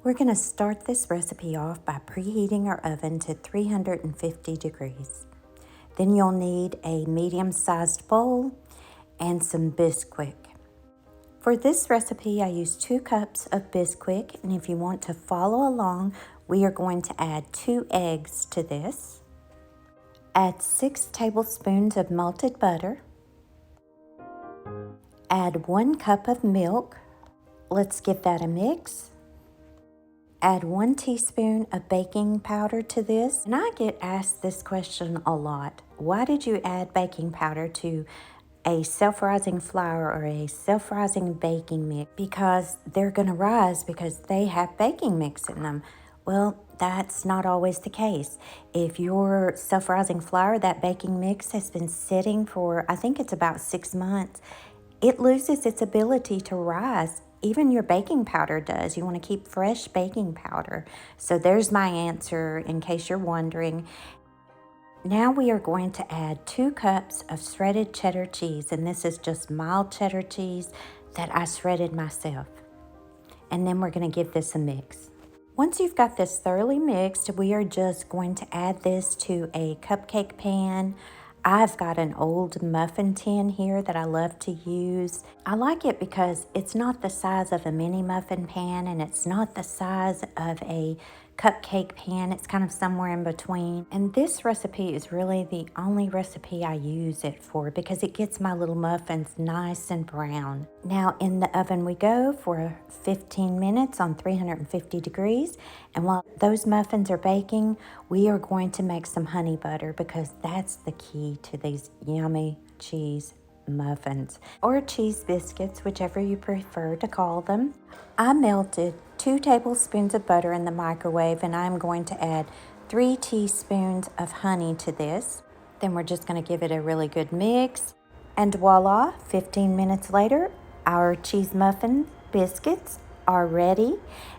We're going to start this recipe off by preheating our oven to 350 degrees. Then you'll need a medium-sized bowl and some Bisquick. For this recipe, I use 2 cups of Bisquick, and if you want to follow along, we are going to add 2 eggs to this. Add 6 tablespoons of melted butter. Add 1 cup of milk. Let's give that a mix. Add 1 teaspoon of baking powder to this. And I get asked this question a lot. Why did you add baking powder to a self-rising flour or a self-rising baking mix? Because they're going to rise because they have baking mix in them. Well, that's not always the case. If your self-rising flour, that baking mix has been sitting for, I think it's about 6 months, it loses its ability to rise. Even your baking powder does. You want to keep fresh baking powder. So there's my answer in case you're wondering. Now we are going to add 2 cups of shredded cheddar cheese, and this is just mild cheddar cheese that I shredded myself. And then we're going to give this a mix. Once you've got this thoroughly mixed, we are just going to add this to a cupcake pan. I've got an old muffin tin here that I love to use. I like it because it's not the size of a mini muffin pan and it's not the size of a cupcake pan. It's kind of somewhere in between. And this recipe is really the only recipe I use it for because it gets my little muffins nice and brown. Now in the oven we go for 15 minutes on 350 degrees. And while those muffins are baking, we are going to make some honey butter because that's the key to these yummy cheese muffins or cheese biscuits, whichever you prefer to call them. I melted 2 tablespoons of butter in the microwave, and I'm going to add 3 teaspoons of honey to this. Then we're just going to give it a really good mix. And voila, 15 minutes later, our cheese muffin biscuits are ready.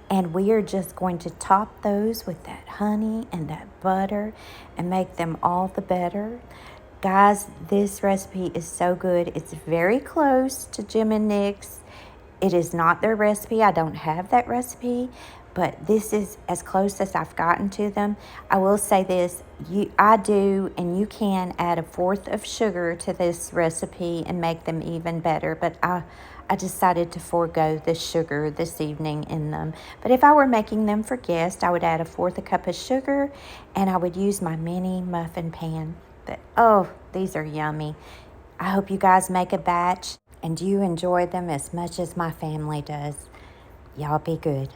And we are just going to top those with that honey and that butter and make them all the better. Guys, this recipe is so good. It's very close to Jim and Nick's. It is not their recipe. I don't have that recipe, but this is as close as I've gotten to them. I will say this, I do, and you can add 1/4 of sugar to this recipe and make them even better, but I decided to forego the sugar this evening in them. But if I were making them for guests, I would add 1/4 cup of sugar, and I would use my mini muffin pan. But oh, these are yummy. I hope you guys make a batch and you enjoy them as much as my family does. Y'all be good.